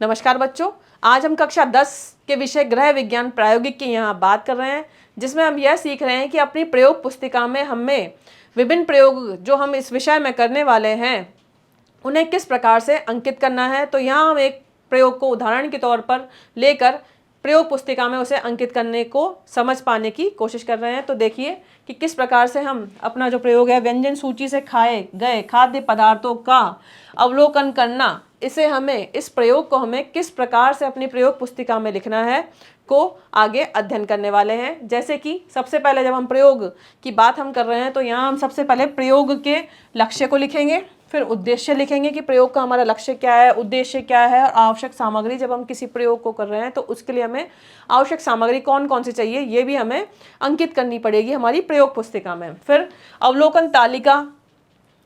नमस्कार बच्चों, आज हम कक्षा 10 के विषय गृह विज्ञान प्रायोगिक की यहाँ बात कर रहे हैं, जिसमें हम यह सीख रहे हैं कि अपनी प्रयोग पुस्तिका में हमें विभिन्न प्रयोग जो हम इस विषय में करने वाले हैं उन्हें किस प्रकार से अंकित करना है। तो यहाँ हम एक प्रयोग को उदाहरण के तौर पर लेकर प्रयोग पुस्तिका में उसे अंकित करने को समझ पाने की कोशिश कर रहे हैं। तो देखिए कि किस प्रकार से हम अपना जो प्रयोग है व्यंजन सूची से खाए गए खाद्य पदार्थों का अवलोकन करना, इसे हमें इस प्रयोग को हमें किस प्रकार से अपनी प्रयोग पुस्तिका में लिखना है को आगे अध्ययन करने वाले हैं। जैसे कि सबसे पहले जब हम प्रयोग की बात हम कर रहे हैं तो यहाँ हम सबसे पहले प्रयोग के लक्ष्य को लिखेंगे, फिर उद्देश्य लिखेंगे कि प्रयोग का हमारा लक्ष्य क्या है, उद्देश्य क्या है, और आवश्यक सामग्री जब हम किसी प्रयोग को कर रहे हैं तो उसके लिए हमें आवश्यक सामग्री कौन कौन सी चाहिए ये भी हमें अंकित करनी पड़ेगी हमारी प्रयोग पुस्तिका में। फिर अवलोकन तालिका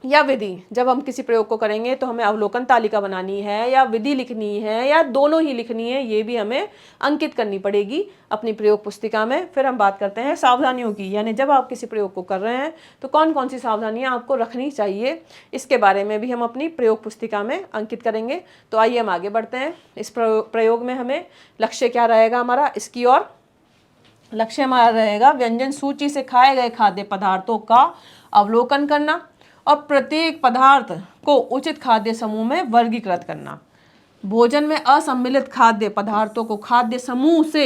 या विधि, जब हम किसी प्रयोग को करेंगे तो हमें अवलोकन तालिका बनानी है या विधि लिखनी है या दोनों ही लिखनी है, ये भी हमें अंकित करनी पड़ेगी अपनी प्रयोग पुस्तिका में। फिर हम बात करते हैं सावधानियों की, यानी जब आप किसी प्रयोग को कर रहे हैं तो कौन कौन सी सावधानियां आपको रखनी चाहिए, इसके बारे में भी हम अपनी प्रयोग पुस्तिका में अंकित करेंगे। तो आइए हम आगे बढ़ते हैं। इस प्रयोग में हमें लक्ष्य क्या रहेगा हमारा, इसकी ओर लक्ष्य हमारा रहेगा व्यंजन सूची से खाए गए खाद्य पदार्थों का अवलोकन करना और प्रत्येक पदार्थ को उचित खाद्य समूह में वर्गीकृत करना। भोजन में असम्मिलित खाद्य पदार्थों को खाद्य समूह से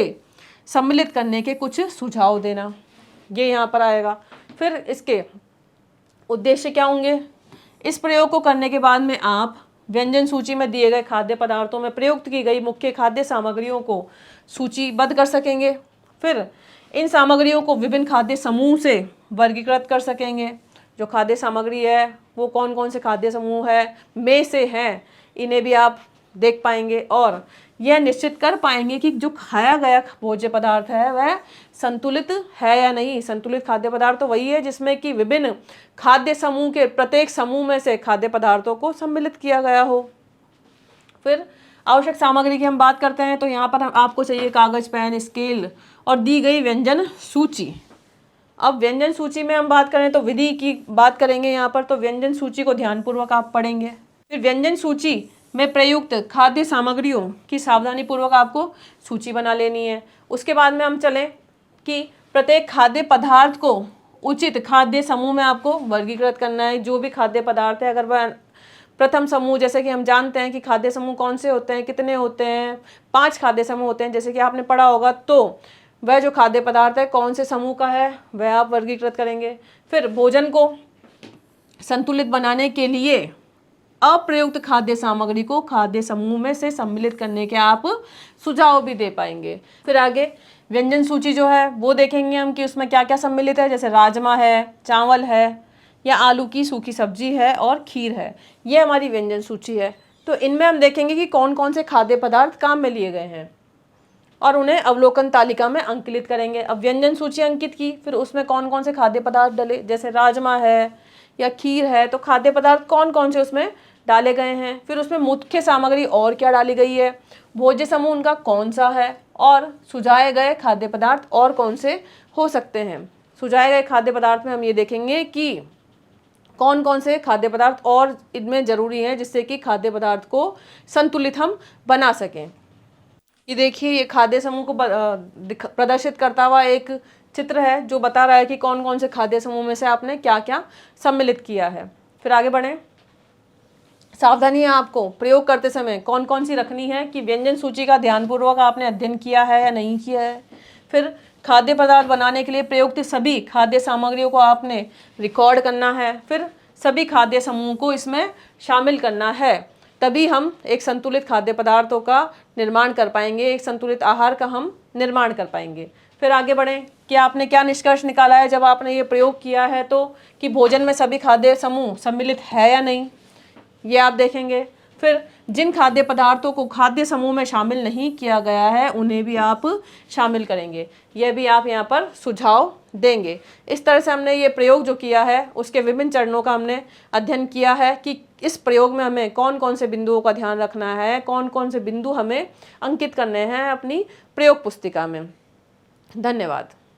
सम्मिलित करने के कुछ सुझाव देना, ये यहाँ पर आएगा। फिर इसके उद्देश्य क्या होंगे, इस प्रयोग को करने के बाद में आप व्यंजन सूची में दिए गए खाद्य पदार्थों में प्रयुक्त की गई मुख्य खाद्य सामग्रियों को सूचीबद्ध कर सकेंगे। फिर इन सामग्रियों को विभिन्न खाद्य समूह से वर्गीकृत कर सकेंगे। जो खाद्य सामग्री है वो कौन कौन से खाद्य समूह है में से हैं, इन्हें भी आप देख पाएंगे और यह निश्चित कर पाएंगे कि जो खाया गया भोज्य पदार्थ है वह संतुलित है या नहीं। संतुलित खाद्य पदार्थ तो वही है जिसमें कि विभिन्न खाद्य समूह के प्रत्येक समूह में से खाद्य पदार्थों को सम्मिलित किया गया हो। फिर आवश्यक सामग्री की हम बात करते हैं तो यहाँ पर आपको चाहिए कागज, पेन, स्केल और दी गई व्यंजन सूची। अब व्यंजन सूची में हम बात करें तो विधि की बात करेंगे यहाँ पर, तो व्यंजन सूची को ध्यानपूर्वक आप पढ़ेंगे। फिर व्यंजन सूची में प्रयुक्त खाद्य सामग्रियों की सावधानीपूर्वक आपको सूची बना लेनी है। उसके बाद में हम चलें कि प्रत्येक खाद्य पदार्थ को उचित खाद्य समूह में आपको वर्गीकृत करना है। जो भी खाद्य पदार्थ है, अगर वह प्रथम समूह, जैसे कि हम जानते हैं कि खाद्य समूह कौन से होते हैं, कितने होते हैं, 5 खाद्य समूह होते हैं जैसे कि आपने पढ़ा होगा, तो वह जो खाद्य पदार्थ है कौन से समूह का है वह आप वर्गीकृत करेंगे। फिर भोजन को संतुलित बनाने के लिए अप्रयुक्त खाद्य सामग्री को खाद्य समूह में से सम्मिलित करने के आप सुझाव भी दे पाएंगे। फिर आगे व्यंजन सूची जो है वो देखेंगे हम कि उसमें क्या क्या सम्मिलित है, जैसे राजमा है, चावल है या आलू की सूखी सब्जी है और खीर है। ये हमारी व्यंजन सूची है। तो इनमें हम देखेंगे कि कौन कौन से खाद्य पदार्थ काम में लिए गए हैं और उन्हें अवलोकन तालिका में अंकित करेंगे। अब व्यंजन सूची अंकित की, फिर उसमें कौन कौन से खाद्य पदार्थ डले, जैसे राजमा है या खीर है, तो खाद्य पदार्थ कौन कौन से उसमें डाले गए हैं। फिर उसमें मुख्य सामग्री और क्या डाली गई है, भोज्य समूह उनका कौन सा है और सुझाए गए खाद्य पदार्थ और कौन से हो सकते हैं। सुझाए गए खाद्य पदार्थ में हम ये देखेंगे कि कौन कौन से खाद्य पदार्थ और इनमें जरूरी हैं जिससे कि खाद्य पदार्थ को संतुलित हम बना सकें। ये देखिए, ये खाद्य समूह को प्रदर्शित करता हुआ एक चित्र है जो बता रहा है कि कौन कौन से खाद्य समूह में से आपने क्या क्या सम्मिलित किया है। फिर आगे बढ़ें। सावधानियां आपको प्रयोग करते समय कौन कौन सी रखनी है कि व्यंजन सूची का ध्यानपूर्वक आपने अध्ययन किया है या नहीं किया है। फिर खाद्य पदार्थ बनाने के लिए प्रयुक्त सभी खाद्य सामग्रियों को आपने रिकॉर्ड करना है। फिर सभी खाद्य समूह को इसमें शामिल करना है, तभी हम एक संतुलित खाद्य पदार्थों का निर्माण कर पाएंगे, एक संतुलित आहार का हम निर्माण कर पाएंगे। फिर आगे बढ़ें कि आपने क्या निष्कर्ष निकाला है जब आपने ये प्रयोग किया है, तो कि भोजन में सभी खाद्य समूह सम्मिलित है या नहीं, ये आप देखेंगे। फिर जिन खाद्य पदार्थों को खाद्य समूह में शामिल नहीं किया गया है उन्हें भी आप शामिल करेंगे, यह भी आप यहाँ पर सुझाव देंगे। इस तरह से हमने ये प्रयोग जो किया है उसके विभिन्न चरणों का हमने अध्ययन किया है कि इस प्रयोग में हमें कौन कौन से बिंदुओं का ध्यान रखना है, कौन कौन से बिंदु हमें अंकित करने हैं अपनी प्रयोग पुस्तिका में। धन्यवाद।